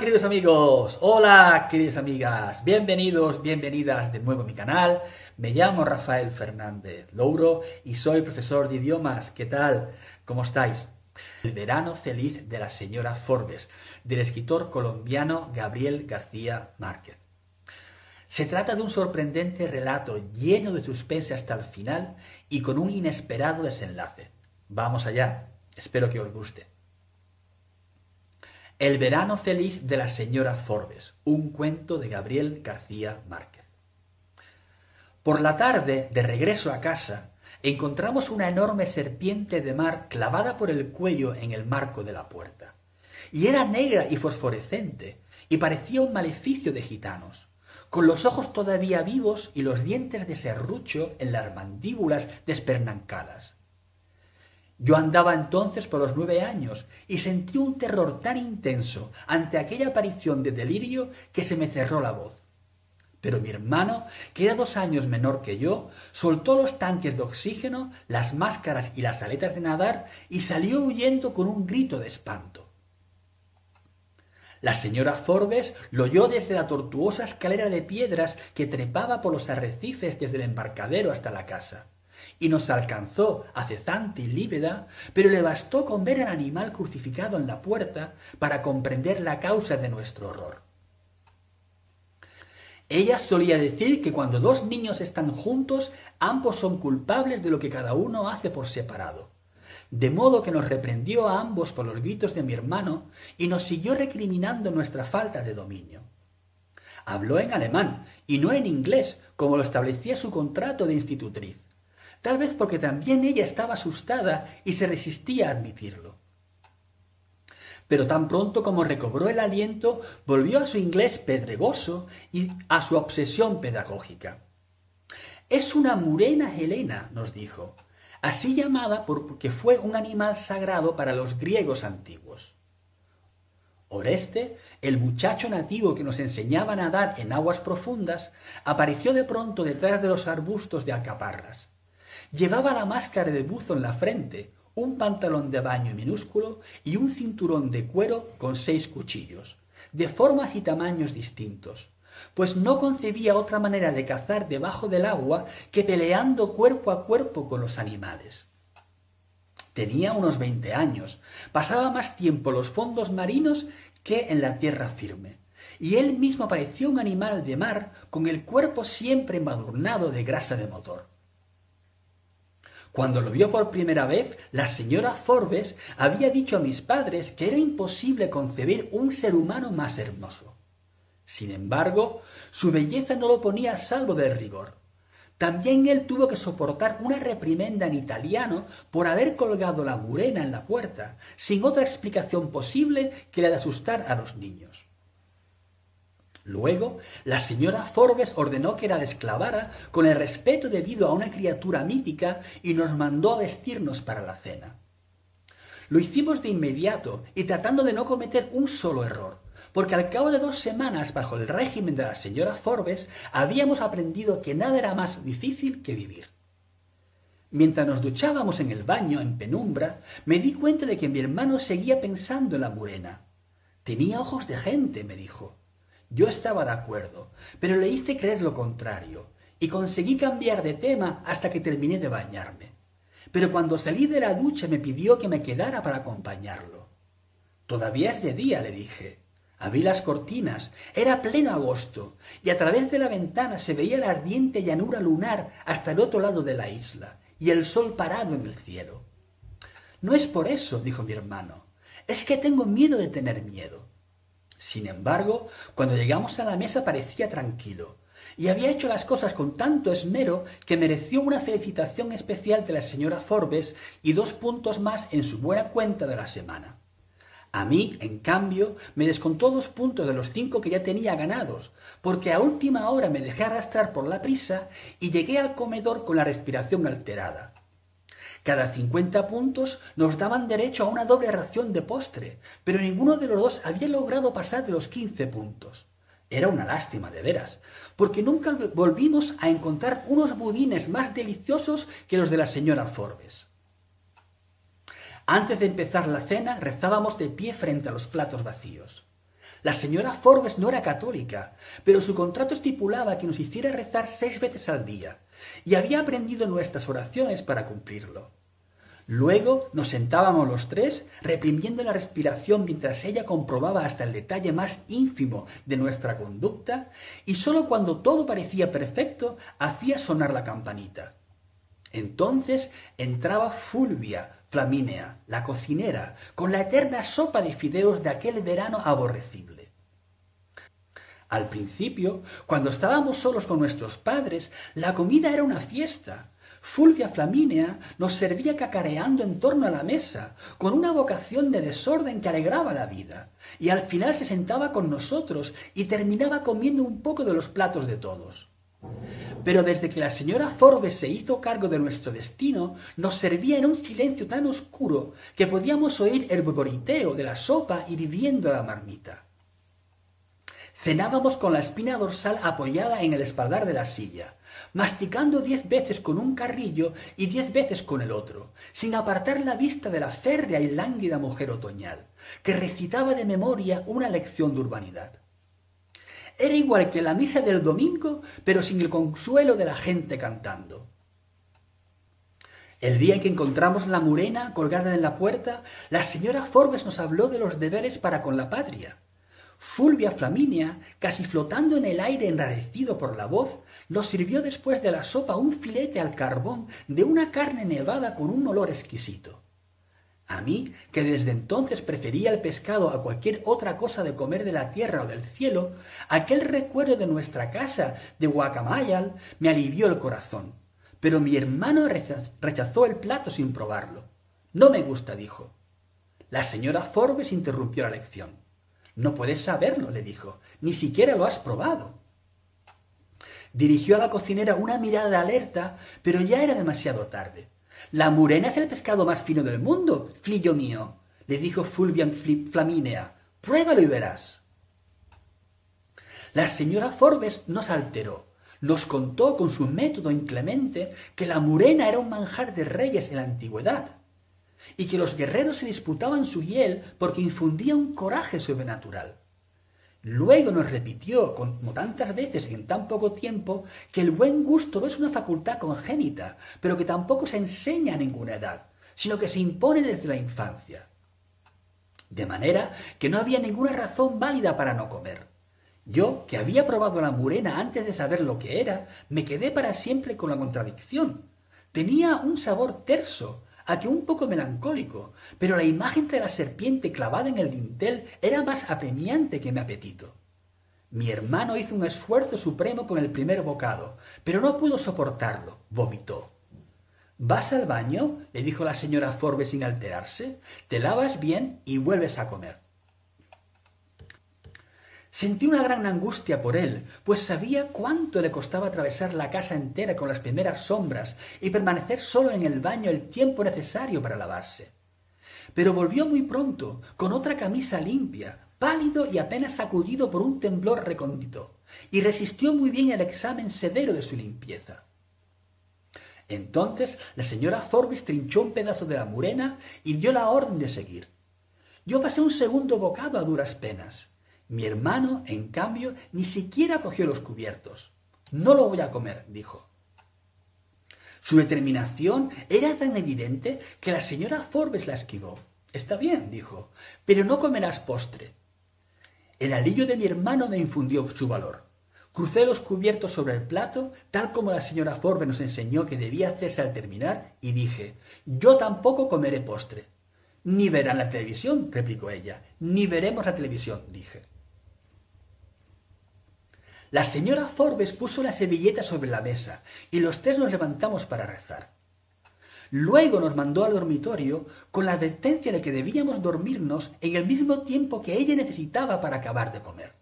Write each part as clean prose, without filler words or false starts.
queridos amigos, hola queridas amigas, bienvenidos, bienvenidas de nuevo a mi canal. Me llamo Rafael Fernández Louro y soy profesor de idiomas. ¿Qué tal? ¿Cómo estáis? El verano feliz de la señora Forbes, del escritor colombiano Gabriel García Márquez. Se trata de un sorprendente relato lleno de suspense hasta el final y con un inesperado desenlace. Vamos allá, espero que os guste. El verano feliz de la señora Forbes, un cuento de Gabriel García Márquez. Por la tarde, de regreso a casa, encontramos una enorme serpiente de mar clavada por el cuello en el marco de la puerta. Y era negra y fosforescente, y parecía un maleficio de gitanos, con los ojos todavía vivos y los dientes de serrucho en las mandíbulas despernancadas. Yo andaba entonces por los 9 años y sentí un terror tan intenso ante aquella aparición de delirio que se me cerró la voz. Pero mi hermano, que era 2 años menor que yo, soltó los tanques de oxígeno, las máscaras y las aletas de nadar y salió huyendo con un grito de espanto. La señora Forbes lo oyó desde la tortuosa escalera de piedras que trepaba por los arrecifes desde el embarcadero hasta la casa. Y nos alcanzó, acezante y lívida, pero le bastó con ver al animal crucificado en la puerta para comprender la causa de nuestro horror. Ella solía decir que cuando 2 niños están juntos, ambos son culpables de lo que cada uno hace por separado. De modo que nos reprendió a ambos por los gritos de mi hermano y nos siguió recriminando nuestra falta de dominio. Habló en alemán y no en inglés, como lo establecía su contrato de institutriz. Tal vez porque también ella estaba asustada y se resistía a admitirlo. Pero tan pronto como recobró el aliento, volvió a su inglés pedregoso y a su obsesión pedagógica. «Es una murena helena», nos dijo, así llamada porque fue un animal sagrado para los griegos antiguos. Oreste, el muchacho nativo que nos enseñaba a nadar en aguas profundas, apareció de pronto detrás de los arbustos de alcaparras. Llevaba la máscara de buzo en la frente, un pantalón de baño minúsculo y un cinturón de cuero con 6 cuchillos, de formas y tamaños distintos, pues no concebía otra manera de cazar debajo del agua que peleando cuerpo a cuerpo con los animales. Tenía unos 20 años, pasaba más tiempo en los fondos marinos que en la tierra firme, y él mismo parecía un animal de mar con el cuerpo siempre embadurnado de grasa de motor. Cuando lo vio por primera vez, la señora Forbes había dicho a mis padres que era imposible concebir un ser humano más hermoso. Sin embargo, su belleza no lo ponía a salvo del rigor. También él tuvo que soportar una reprimenda en italiano por haber colgado la murena en la puerta, sin otra explicación posible que la de asustar a los niños. Luego, la señora Forbes ordenó que la desclavara con el respeto debido a una criatura mítica y nos mandó a vestirnos para la cena. Lo hicimos de inmediato y tratando de no cometer un solo error, porque al cabo de 2 semanas bajo el régimen de la señora Forbes habíamos aprendido que nada era más difícil que vivir. Mientras nos duchábamos en el baño en penumbra, me di cuenta de que mi hermano seguía pensando en la murena. «Tenía ojos de gente», me dijo. Yo estaba de acuerdo, pero le hice creer lo contrario, y conseguí cambiar de tema hasta que terminé de bañarme. Pero cuando salí de la ducha me pidió que me quedara para acompañarlo. «Todavía es de día», le dije. Abrí las cortinas, era pleno agosto, y a través de la ventana se veía la ardiente llanura lunar hasta el otro lado de la isla, y el sol parado en el cielo. «No es por eso», dijo mi hermano, «es que tengo miedo de tener miedo». Sin embargo, cuando llegamos a la mesa parecía tranquilo, y había hecho las cosas con tanto esmero que mereció una felicitación especial de la señora Forbes y 2 puntos más en su buena cuenta de la semana. A mí, en cambio, me descontó 2 puntos de los 5 que ya tenía ganados, porque a última hora me dejé arrastrar por la prisa y llegué al comedor con la respiración alterada. Cada 50 puntos nos daban derecho a una doble ración de postre, pero ninguno de los dos había logrado pasar de los 15 puntos. Era una lástima, de veras, porque nunca volvimos a encontrar unos budines más deliciosos que los de la señora Forbes. Antes de empezar la cena rezábamos de pie frente a los platos vacíos. La señora Forbes no era católica, pero su contrato estipulaba que nos hiciera rezar 6 veces al día, y había aprendido nuestras oraciones para cumplirlo. Luego nos sentábamos los tres, reprimiendo la respiración mientras ella comprobaba hasta el detalle más ínfimo de nuestra conducta, y sólo cuando todo parecía perfecto hacía sonar la campanita. Entonces entraba Fulvia Flamínea, la cocinera, con la eterna sopa de fideos de aquel verano aborrecible. Al principio, cuando estábamos solos con nuestros padres, la comida era una fiesta. Fulvia Flamínea nos servía cacareando en torno a la mesa, con una vocación de desorden que alegraba la vida, y al final se sentaba con nosotros y terminaba comiendo un poco de los platos de todos. Pero desde que la señora Forbes se hizo cargo de nuestro destino, nos servía en un silencio tan oscuro que podíamos oír el borboriteo de la sopa hirviendo a la marmita. Cenábamos con la espina dorsal apoyada en el espaldar de la silla, masticando 10 veces con un carrillo y 10 veces con el otro, sin apartar la vista de la férrea y lánguida mujer otoñal, que recitaba de memoria una lección de urbanidad. Era igual que la misa del domingo, pero sin el consuelo de la gente cantando. El día en que encontramos la murena colgada en la puerta, la señora Forbes nos habló de los deberes para con la patria. Fulvia Flamínea, casi flotando en el aire enrarecido por la voz, nos sirvió después de la sopa un filete al carbón de una carne nevada con un olor exquisito. A mí, que desde entonces prefería el pescado a cualquier otra cosa de comer de la tierra o del cielo, aquel recuerdo de nuestra casa de Guacamayal me alivió el corazón. Pero mi hermano rechazó el plato sin probarlo. No me gusta, dijo. La señora Forbes interrumpió la lección. No puedes saberlo, le dijo. Ni siquiera lo has probado. Dirigió a la cocinera una mirada de alerta, pero ya era demasiado tarde. La murena es el pescado más fino del mundo, fillo mío, le dijo Fulvia Flamínea. Pruébalo y verás. La señora Forbes nos alteró. Nos contó con su método inclemente que la murena era un manjar de reyes en la antigüedad y que los guerreros se disputaban su hiel porque infundía un coraje sobrenatural. Luego nos repitió, como tantas veces en tan poco tiempo, que el buen gusto no es una facultad congénita, pero que tampoco se enseña a ninguna edad, sino que se impone desde la infancia. De manera que no había ninguna razón válida para no comer. Yo, que había probado la murena antes de saber lo que era, me quedé para siempre con la contradicción. Tenía un sabor terso, a que un poco melancólico, pero la imagen de la serpiente clavada en el dintel era más apremiante que mi apetito. Mi hermano hizo un esfuerzo supremo con el primer bocado, pero no pudo soportarlo, vomitó. ¿Vas al baño?, le dijo la señora Forbes sin alterarse. Te lavas bien y vuelves a comer. Sentí una gran angustia por él, pues sabía cuánto le costaba atravesar la casa entera con las primeras sombras y permanecer solo en el baño el tiempo necesario para lavarse. Pero volvió muy pronto, con otra camisa limpia, pálido y apenas sacudido por un temblor recóndito, y resistió muy bien el examen severo de su limpieza. Entonces la señora Forbes trinchó un pedazo de la murena y dio la orden de seguir. Yo pasé un segundo bocado a duras penas. Mi hermano, en cambio, ni siquiera cogió los cubiertos. No lo voy a comer, dijo. Su determinación era tan evidente que la señora Forbes la esquivó. Está bien, dijo, pero no comerás postre. El alivio de mi hermano me infundió su valor. Crucé los cubiertos sobre el plato, tal como la señora Forbes nos enseñó que debía hacerse al terminar, y dije, yo tampoco comeré postre. Ni verán la televisión, replicó ella. Ni veremos la televisión, dije. La señora Forbes puso la servilleta sobre la mesa y los tres nos levantamos para rezar. Luego nos mandó al dormitorio con la advertencia de que debíamos dormirnos en el mismo tiempo que ella necesitaba para acabar de comer.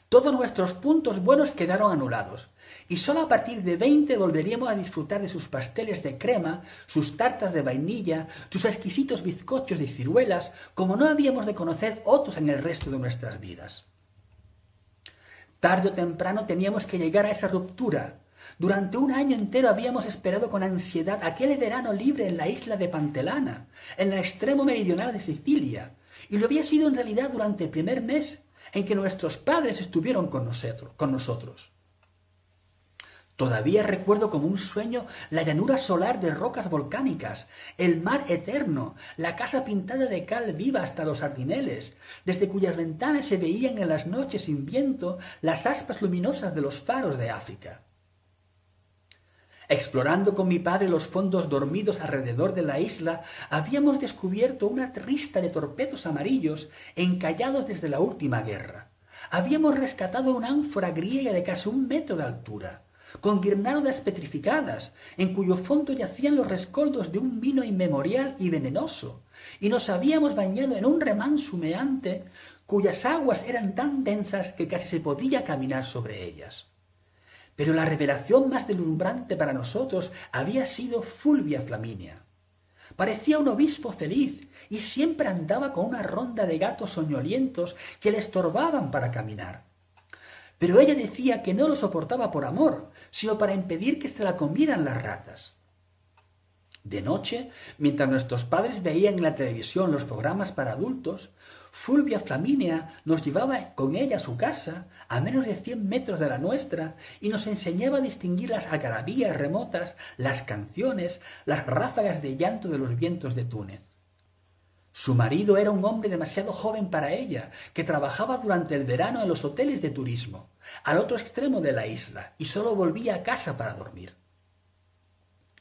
Todos nuestros puntos buenos quedaron anulados y sólo a partir de 20 volveríamos a disfrutar de sus pasteles de crema, sus tartas de vainilla, sus exquisitos bizcochos de ciruelas, como no habíamos de conocer otros en el resto de nuestras vidas. Tarde o temprano teníamos que llegar a esa ruptura. Durante un año entero habíamos esperado con ansiedad aquel verano libre en la isla de Pantelana, en el extremo meridional de Sicilia, y lo había sido en realidad durante el primer mes en que nuestros padres estuvieron con nosotros. Todavía recuerdo como un sueño la llanura solar de rocas volcánicas, el mar eterno, la casa pintada de cal viva hasta los sardineles, desde cuyas ventanas se veían en las noches sin viento las aspas luminosas de los faros de África. Explorando con mi padre los fondos dormidos alrededor de la isla, habíamos descubierto una rista de torpedos amarillos encallados desde la última guerra. Habíamos rescatado una ánfora griega de casi 1 metro de altura, con guirnaldas petrificadas, en cuyo fondo yacían los rescoldos de un vino inmemorial y venenoso, y nos habíamos bañado en un remanso humeante cuyas aguas eran tan densas que casi se podía caminar sobre ellas. Pero la revelación más deslumbrante para nosotros había sido Fulvia Flaminia. Parecía un obispo feliz y siempre andaba con una ronda de gatos soñolientos que le estorbaban para caminar. Pero ella decía que no lo soportaba por amor, sino para impedir que se la comieran las ratas. De noche, mientras nuestros padres veían en la televisión los programas para adultos, Fulvia Flaminia nos llevaba con ella a su casa, a menos de 100 metros de la nuestra, y nos enseñaba a distinguir las algarabías remotas, las canciones, las ráfagas de llanto de los vientos de Túnez. Su marido era un hombre demasiado joven para ella, que trabajaba durante el verano en los hoteles de turismo, al otro extremo de la isla, y solo volvía a casa para dormir.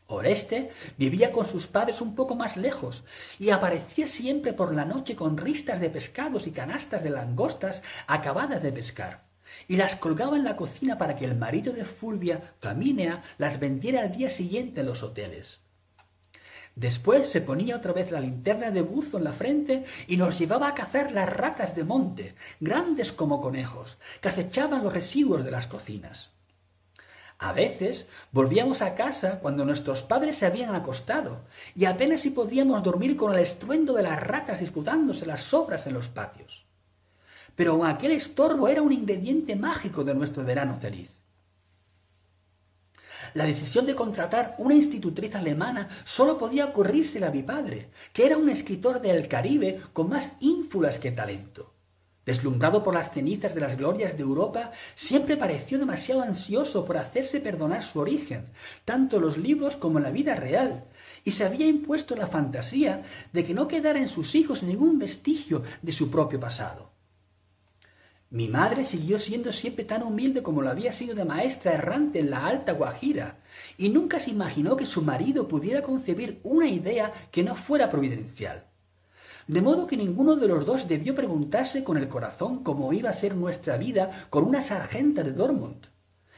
Oreste vivía con sus padres un poco más lejos y aparecía siempre por la noche con ristas de pescados y canastas de langostas acabadas de pescar, y las colgaba en la cocina para que el marido de Fulvia Flaminia las vendiera al día siguiente en los hoteles. Después se ponía otra vez la linterna de buzo en la frente y nos llevaba a cazar las ratas de monte, grandes como conejos, que acechaban los residuos de las cocinas. A veces volvíamos a casa cuando nuestros padres se habían acostado y apenas si podíamos dormir con el estruendo de las ratas disputándose las sobras en los patios. Pero aquel estorbo era un ingrediente mágico de nuestro verano feliz. La decisión de contratar una institutriz alemana solo podía ocurrírsele a mi padre, que era un escritor del Caribe con más ínfulas que talento. Deslumbrado por las cenizas de las glorias de Europa, siempre pareció demasiado ansioso por hacerse perdonar su origen, tanto en los libros como en la vida real, y se había impuesto la fantasía de que no quedara en sus hijos ningún vestigio de su propio pasado. Mi madre siguió siendo siempre tan humilde como lo había sido de maestra errante en la Alta Guajira, y nunca se imaginó que su marido pudiera concebir una idea que no fuera providencial. De modo que ninguno de los dos debió preguntarse con el corazón cómo iba a ser nuestra vida con una sargenta de Dortmund,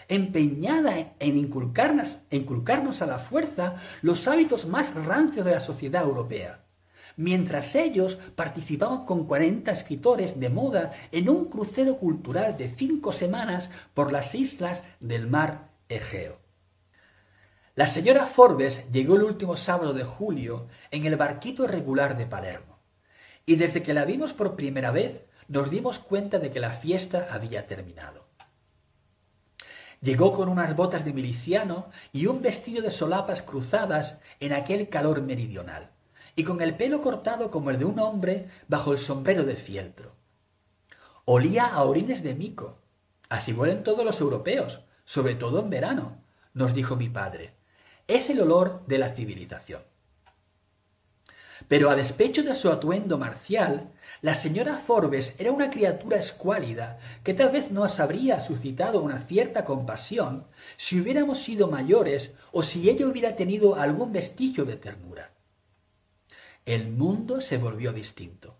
empeñada en inculcarnos a la fuerza los hábitos más rancios de la sociedad europea, mientras ellos participaban con 40 escritores de moda en un crucero cultural de 5 semanas por las islas del mar Egeo. La señora Forbes llegó el último sábado de julio en el barquito regular de Palermo, y desde que la vimos por primera vez nos dimos cuenta de que la fiesta había terminado. Llegó con unas botas de miliciano y un vestido de solapas cruzadas en aquel calor meridional, y con el pelo cortado como el de un hombre bajo el sombrero de fieltro. Olía a orines de mico. Así huelen todos los europeos, sobre todo en verano, nos dijo mi padre. Es el olor de la civilización. Pero a despecho de su atuendo marcial, la señora Forbes era una criatura escuálida que tal vez nos habría suscitado una cierta compasión si hubiéramos sido mayores o si ella hubiera tenido algún vestigio de ternura. El mundo se volvió distinto.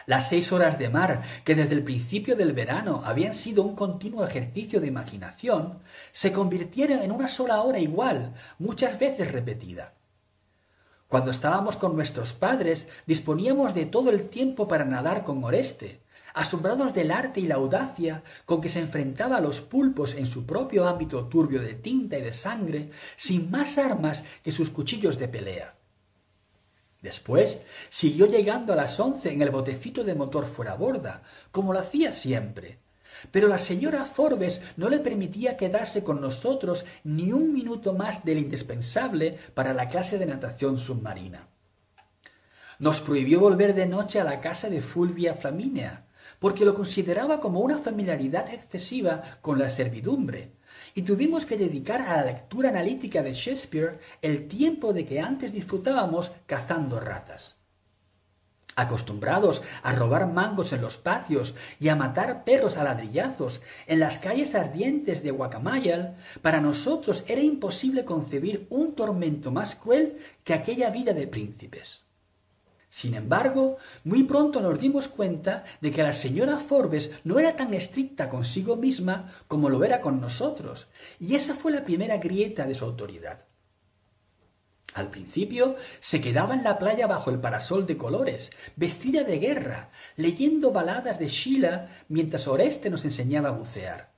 Las 6 horas de mar, que desde el principio del verano habían sido un continuo ejercicio de imaginación, se convirtieron en una sola hora igual, muchas veces repetida. Cuando estábamos con nuestros padres, disponíamos de todo el tiempo para nadar con Oreste, asombrados del arte y la audacia con que se enfrentaba a los pulpos en su propio ámbito turbio de tinta y de sangre, sin más armas que sus cuchillos de pelea. Después siguió llegando a las 11 en el botecito de motor fuera borda, como lo hacía siempre. Pero la señora Forbes no le permitía quedarse con nosotros ni un minuto más del indispensable para la clase de natación submarina. Nos prohibió volver de noche a la casa de Fulvia Flamínea, porque lo consideraba como una familiaridad excesiva con la servidumbre, y tuvimos que dedicar a la lectura analítica de Shakespeare el tiempo de que antes disfrutábamos cazando ratas. Acostumbrados a robar mangos en los patios y a matar perros a ladrillazos en las calles ardientes de Guacamayal, para nosotros era imposible concebir un tormento más cruel que aquella vida de príncipes. Sin embargo, muy pronto nos dimos cuenta de que la señora Forbes no era tan estricta consigo misma como lo era con nosotros, y esa fue la primera grieta de su autoridad. Al principio se quedaba en la playa bajo el parasol de colores, vestida de guerra, leyendo baladas de Schiller mientras Oreste nos enseñaba a bucear.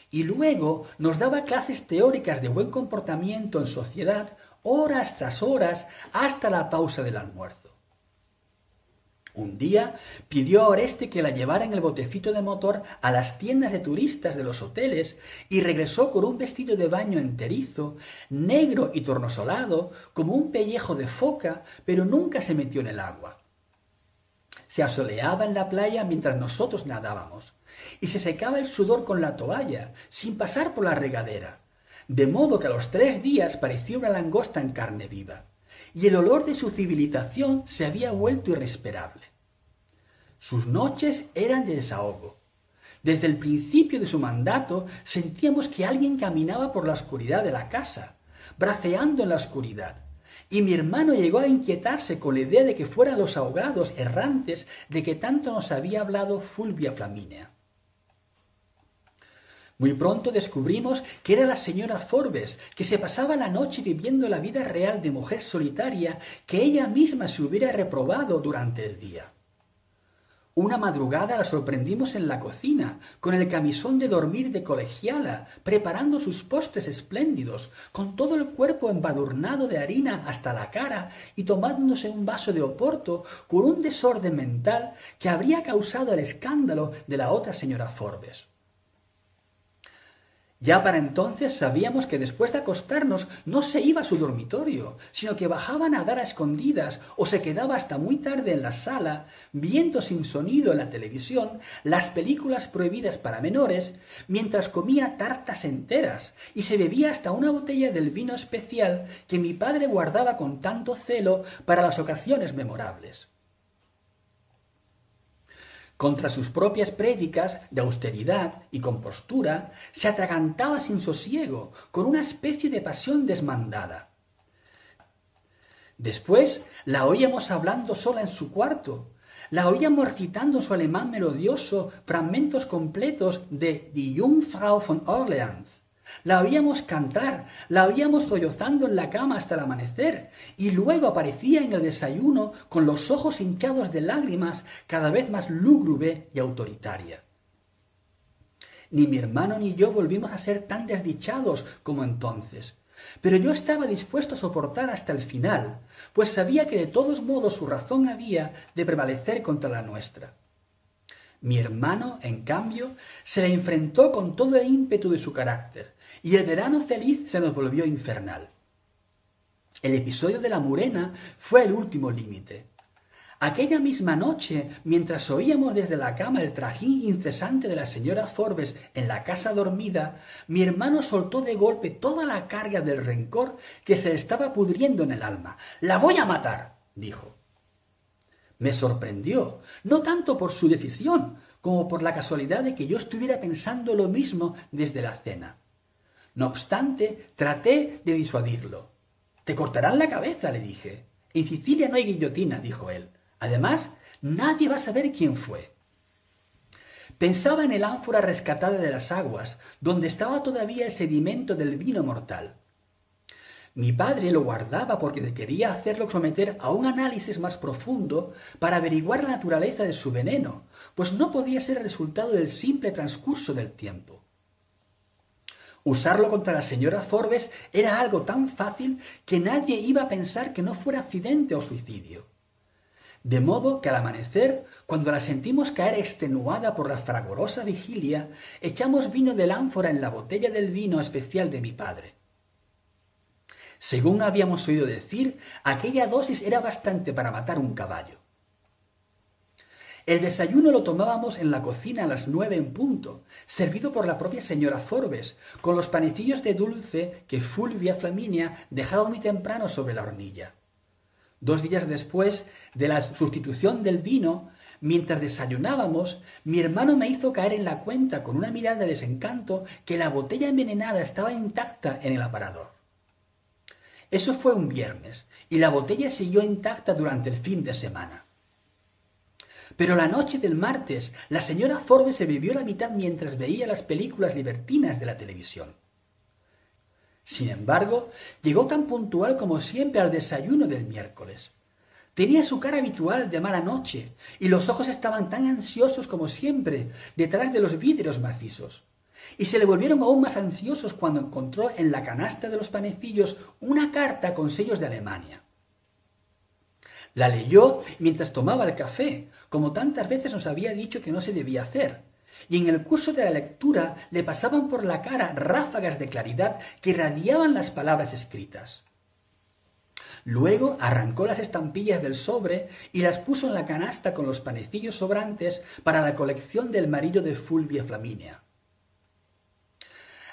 Y luego nos daba clases teóricas de buen comportamiento en sociedad, horas tras horas, hasta la pausa del almuerzo. Un día pidió a Oreste que la llevara en el botecito de motor a las tiendas de turistas de los hoteles y regresó con un vestido de baño enterizo, negro y tornasolado, como un pellejo de foca, pero nunca se metió en el agua. Se asoleaba en la playa mientras nosotros nadábamos, y se secaba el sudor con la toalla, sin pasar por la regadera, de modo que a los 3 días parecía una langosta en carne viva, y el olor de su civilización se había vuelto irrespirable. Sus noches eran de desahogo. Desde el principio de su mandato sentíamos que alguien caminaba por la oscuridad de la casa, braceando en la oscuridad, y mi hermano llegó a inquietarse con la idea de que fueran los ahogados errantes de que tanto nos había hablado Fulvia Flamínea. Muy pronto descubrimos que era la señora Forbes, que se pasaba la noche viviendo la vida real de mujer solitaria que ella misma se hubiera reprobado durante el día. Una madrugada la sorprendimos en la cocina, con el camisón de dormir de colegiala, preparando sus postres espléndidos, con todo el cuerpo embadurnado de harina hasta la cara y tomándose un vaso de oporto con un desorden mental que habría causado el escándalo de la otra señora Forbes. Ya para entonces sabíamos que después de acostarnos no se iba a su dormitorio, sino que bajaba a nadar a escondidas o se quedaba hasta muy tarde en la sala, viendo sin sonido en la televisión las películas prohibidas para menores, mientras comía tartas enteras y se bebía hasta una botella del vino especial que mi padre guardaba con tanto celo para las ocasiones memorables. Contra sus propias prédicas de austeridad y compostura, se atragantaba sin sosiego, con una especie de pasión desmandada. Después la oíamos hablando sola en su cuarto, la oíamos recitando en su alemán melodioso fragmentos completos de Die Jungfrau von Orleans. La oíamos cantar, la oíamos sollozando en la cama hasta el amanecer, y luego aparecía en el desayuno con los ojos hinchados de lágrimas, cada vez más lúgubre y autoritaria. Ni mi hermano ni yo volvimos a ser tan desdichados como entonces, pero yo estaba dispuesto a soportar hasta el final, pues sabía que de todos modos su razón había de prevalecer contra la nuestra. Mi hermano, en cambio, se le enfrentó con todo el ímpetu de su carácter, y el verano feliz se nos volvió infernal. El episodio de la Murena fue el último límite. Aquella misma noche, mientras oíamos desde la cama el trajín incesante de la señora Forbes en la casa dormida, mi hermano soltó de golpe toda la carga del rencor que se le estaba pudriendo en el alma. «¡La voy a matar!», dijo. Me sorprendió, no tanto por su decisión, como por la casualidad de que yo estuviera pensando lo mismo desde la cena. No obstante, traté de disuadirlo. «Te cortarán la cabeza», le dije. «En Sicilia no hay guillotina», dijo él. «Además, nadie va a saber quién fue». Pensaba en el ánfora rescatada de las aguas, donde estaba todavía el sedimento del vino mortal. Mi padre lo guardaba porque quería hacerlo someter a un análisis más profundo para averiguar la naturaleza de su veneno, pues no podía ser el resultado del simple transcurso del tiempo. Usarlo contra la señora Forbes era algo tan fácil que nadie iba a pensar que no fuera accidente o suicidio. De modo que al amanecer, cuando la sentimos caer extenuada por la fragorosa vigilia, echamos vino del ánfora en la botella del vino especial de mi padre. Según habíamos oído decir, aquella dosis era bastante para matar un caballo. El desayuno lo tomábamos en la cocina a las 9 en punto, servido por la propia señora Forbes, con los panecillos de dulce que Fulvia Flaminia dejaba muy temprano sobre la hornilla. 2 días después de la sustitución del vino, mientras desayunábamos, mi hermano me hizo caer en la cuenta con una mirada de desencanto que la botella envenenada estaba intacta en el aparador. Eso fue un viernes, y la botella siguió intacta durante el fin de semana. Pero la noche del martes, la señora Forbes se bebió la mitad mientras veía las películas libertinas de la televisión. Sin embargo, llegó tan puntual como siempre al desayuno del miércoles. Tenía su cara habitual de mala noche, y los ojos estaban tan ansiosos como siempre detrás de los vidrios macizos. Y se le volvieron aún más ansiosos cuando encontró en la canasta de los panecillos una carta con sellos de Alemania. La leyó mientras tomaba el café, como tantas veces nos había dicho que no se debía hacer, y en el curso de la lectura le pasaban por la cara ráfagas de claridad que irradiaban las palabras escritas. Luego arrancó las estampillas del sobre y las puso en la canasta con los panecillos sobrantes para la colección del marido de Fulvia Flaminia.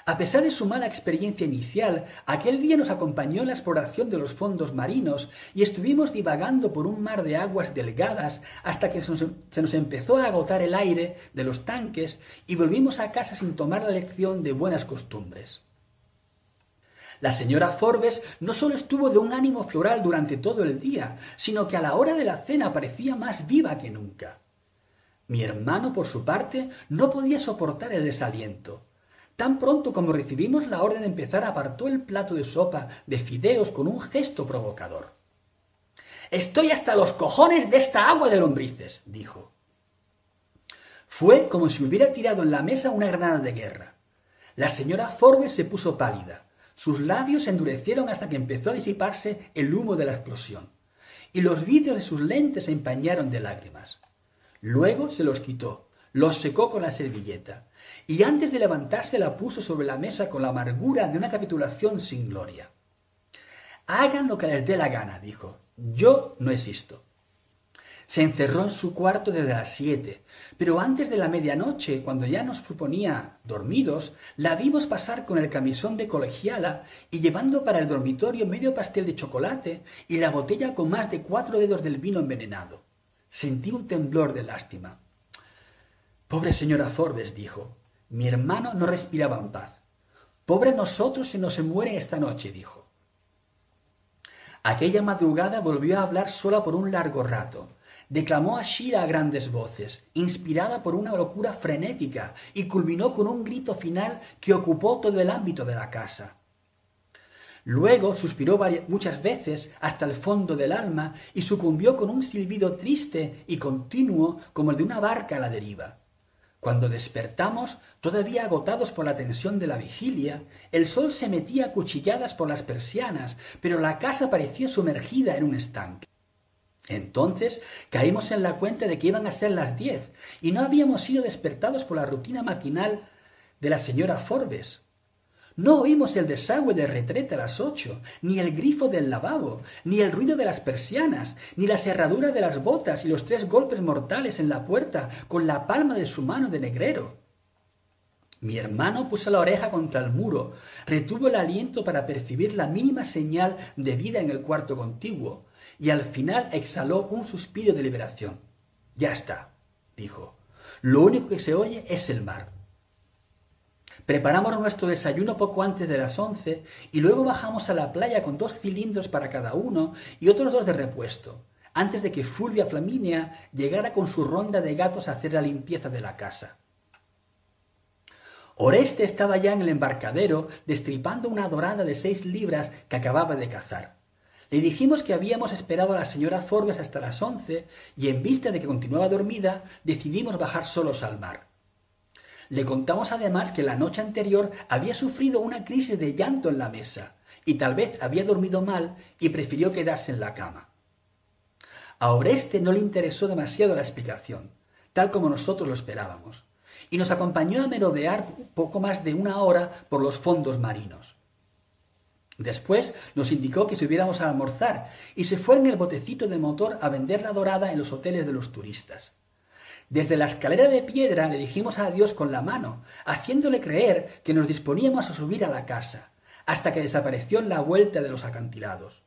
A pesar de su mala experiencia inicial, aquel día nos acompañó en la exploración de los fondos marinos y estuvimos divagando por un mar de aguas delgadas hasta que se nos empezó a agotar el aire de los tanques y volvimos a casa sin tomar la lección de buenas costumbres. La señora Forbes no solo estuvo de un ánimo floral durante todo el día, sino que a la hora de la cena parecía más viva que nunca. Mi hermano, por su parte, no podía soportar el desaliento. Tan pronto como recibimos la orden de empezar, apartó el plato de sopa de fideos con un gesto provocador. «Estoy hasta los cojones de esta agua de lombrices», dijo. Fue como si hubiera tirado en la mesa una granada de guerra. La señora Forbes se puso pálida. Sus labios se endurecieron hasta que empezó a disiparse el humo de la explosión, y los vidrios de sus lentes se empañaron de lágrimas. Luego se los quitó, los secó con la servilleta, y antes de levantarse la puso sobre la mesa con la amargura de una capitulación sin gloria. «Hagan lo que les dé la gana», dijo. «Yo no existo». Se encerró en su cuarto desde las 7, pero antes de la medianoche, cuando ya nos suponía dormidos, la vimos pasar con el camisón de colegiala y llevando para el dormitorio medio pastel de chocolate y la botella con más de 4 dedos del vino envenenado. Sentí un temblor de lástima. «Pobre señora Forbes», dijo. Mi hermano no respiraba en paz. «Pobre nosotros si no se mueren esta noche», dijo. Aquella madrugada volvió a hablar sola por un largo rato. Declamó a Shira a grandes voces, inspirada por una locura frenética, y culminó con un grito final que ocupó todo el ámbito de la casa. Luego suspiró muchas veces hasta el fondo del alma y sucumbió con un silbido triste y continuo como el de una barca a la deriva. Cuando despertamos, todavía agotados por la tensión de la vigilia, el sol se metía a cuchilladas por las persianas, pero la casa parecía sumergida en un estanque. Entonces caímos en la cuenta de que iban a ser las 10 y no habíamos sido despertados por la rutina matinal de la señora Forbes. No oímos el desagüe de retrete a las 8, ni el grifo del lavabo, ni el ruido de las persianas, ni la cerradura de las botas y los 3 golpes mortales en la puerta con la palma de su mano de negrero. Mi hermano puso la oreja contra el muro, retuvo el aliento para percibir la mínima señal de vida en el cuarto contiguo, y al final exhaló un suspiro de liberación. «Ya está», dijo. «Lo único que se oye es el mar». Preparamos nuestro desayuno poco antes de las 11 y luego bajamos a la playa con 2 cilindros para cada uno y otros 2 de repuesto, antes de que Fulvia Flaminia llegara con su ronda de gatos a hacer la limpieza de la casa. Oreste estaba ya en el embarcadero destripando una dorada de 6 libras que acababa de cazar. Le dijimos que habíamos esperado a la señora Forbes hasta las 11 y en vista de que continuaba dormida, decidimos bajar solos al mar. Le contamos además que la noche anterior había sufrido una crisis de llanto en la mesa y tal vez había dormido mal y prefirió quedarse en la cama. A Oreste no le interesó demasiado la explicación, tal como nosotros lo esperábamos, y nos acompañó a merodear poco más de 1 hora por los fondos marinos. Después nos indicó que subiéramos a almorzar y se fue en el botecito de motor a vender la dorada en los hoteles de los turistas. Desde la escalera de piedra le dijimos adiós con la mano, haciéndole creer que nos disponíamos a subir a la casa, hasta que desapareció en la vuelta de los acantilados.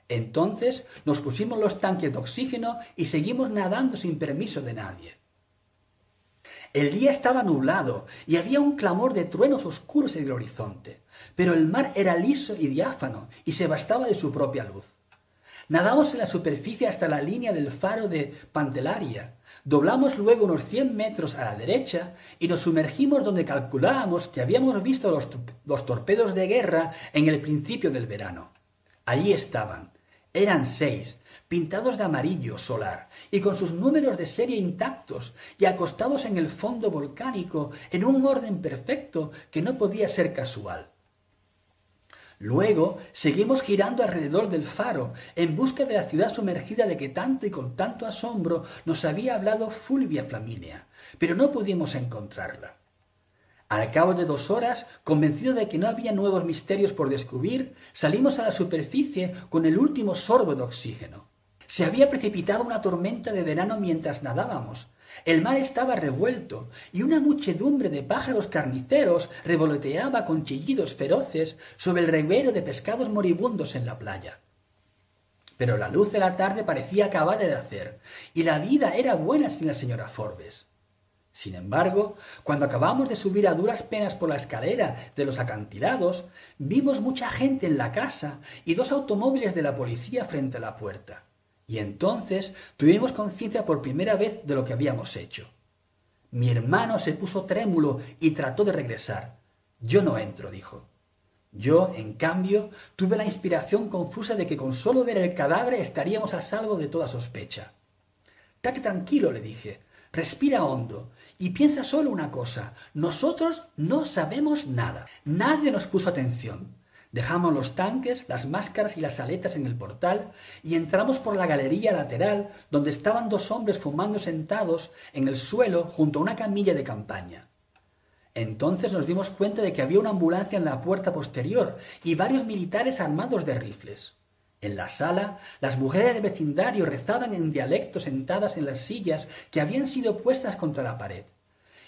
Entonces nos pusimos los tanques de oxígeno y seguimos nadando sin permiso de nadie. El día estaba nublado y había un clamor de truenos oscuros en el horizonte, pero el mar era liso y diáfano y se bastaba de su propia luz. Nadamos en la superficie hasta la línea del faro de Pantellaria, doblamos luego unos 100 metros a la derecha y nos sumergimos donde calculábamos que habíamos visto los torpedos de guerra en el principio del verano. Allí estaban. Eran 6, pintados de amarillo solar y con sus números de serie intactos y acostados en el fondo volcánico en un orden perfecto que no podía ser casual. Luego seguimos girando alrededor del faro en busca de la ciudad sumergida de que tanto y con tanto asombro nos había hablado Fulvia Flaminia, pero no pudimos encontrarla. Al cabo de 2 horas, convencidos de que no había nuevos misterios por descubrir, salimos a la superficie con el último sorbo de oxígeno. Se había precipitado una tormenta de verano mientras nadábamos. El mar estaba revuelto y una muchedumbre de pájaros carniceros revoloteaba con chillidos feroces sobre el reguero de pescados moribundos en la playa. Pero la luz de la tarde parecía acabada de hacer y la vida era buena sin la señora Forbes. Sin embargo, cuando acabamos de subir a duras penas por la escalera de los acantilados, vimos mucha gente en la casa y 2 automóviles de la policía frente a la puerta. Y entonces tuvimos conciencia por primera vez de lo que habíamos hecho. Mi hermano se puso trémulo y trató de regresar. Yo no entro, dijo. Yo, en cambio, tuve la inspiración confusa de que con solo ver el cadáver estaríamos a salvo de toda sospecha. «Estate tranquilo», le dije. «Respira hondo y piensa solo una cosa. Nosotros no sabemos nada». Nadie nos puso atención. Dejamos los tanques, las máscaras y las aletas en el portal y entramos por la galería lateral donde estaban 2 hombres fumando sentados en el suelo junto a una camilla de campaña. Entonces nos dimos cuenta de que había una ambulancia en la puerta posterior y varios militares armados de rifles. En la sala, las mujeres del vecindario rezaban en dialecto sentadas en las sillas que habían sido puestas contra la pared.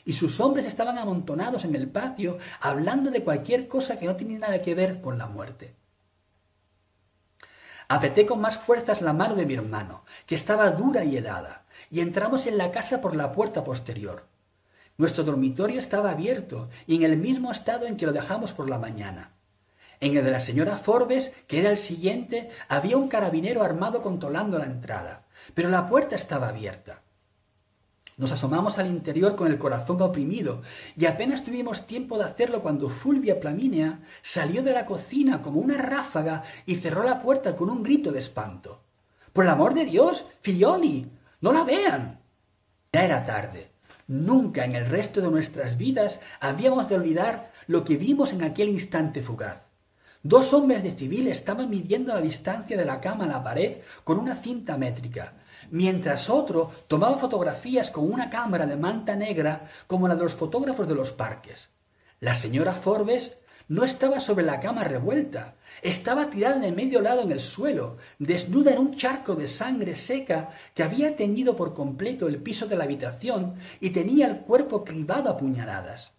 Y sus hombres estaban amontonados en el patio hablando de cualquier cosa que no tenía nada que ver con la muerte. Apreté con más fuerzas la mano de mi hermano, que estaba dura y helada, y entramos en la casa por la puerta posterior. Nuestro dormitorio estaba abierto y en el mismo estado en que lo dejamos por la mañana. En el de la señora Forbes, que era el siguiente, había un carabinero armado controlando la entrada, pero la puerta estaba abierta. Nos asomamos al interior con el corazón oprimido y apenas tuvimos tiempo de hacerlo cuando Fulvia Flaminia salió de la cocina como una ráfaga y cerró la puerta con un grito de espanto. «¡Por el amor de Dios, figlioli! ¡No la vean!». Ya era tarde. Nunca en el resto de nuestras vidas habíamos de olvidar lo que vimos en aquel instante fugaz. 2 hombres de civil estaban midiendo la distancia de la cama a la pared con una cinta métrica, mientras otro tomaba fotografías con una cámara de manta negra como la de los fotógrafos de los parques. La señora Forbes no estaba sobre la cama revuelta, estaba tirada de medio lado en el suelo, desnuda en un charco de sangre seca que había teñido por completo el piso de la habitación y tenía el cuerpo cribado a puñaladas.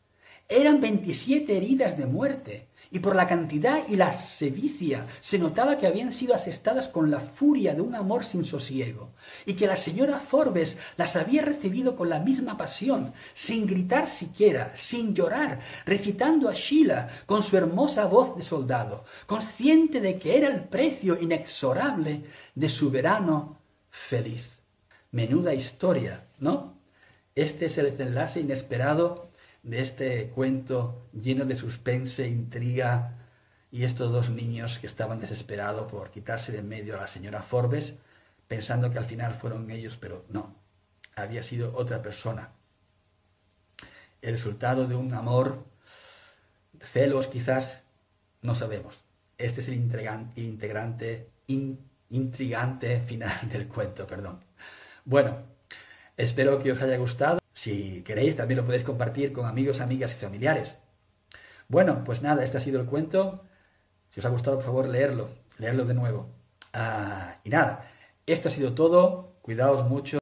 Eran 27 heridas de muerte, y por la cantidad y la sevicia se notaba que habían sido asestadas con la furia de un amor sin sosiego, y que la señora Forbes las había recibido con la misma pasión, sin gritar siquiera, sin llorar, recitando a Sheila con su hermosa voz de soldado, consciente de que era el precio inexorable de su verano feliz. Menuda historia, ¿no? Este es el desenlace inesperado de este cuento lleno de suspense, intriga y estos 2 niños que estaban desesperados por quitarse de en medio a la señora Forbes, pensando que al final fueron ellos, pero no, había sido otra persona. El resultado de un amor, celos quizás, no sabemos. Este es el intrigante final del cuento, perdón. Bueno, espero que os haya gustado. Si queréis, también lo podéis compartir con amigos, amigas y familiares. Bueno, pues nada, este ha sido el cuento. Si os ha gustado, por favor, leerlo de nuevo. Y nada, esto ha sido todo. Cuidaos mucho.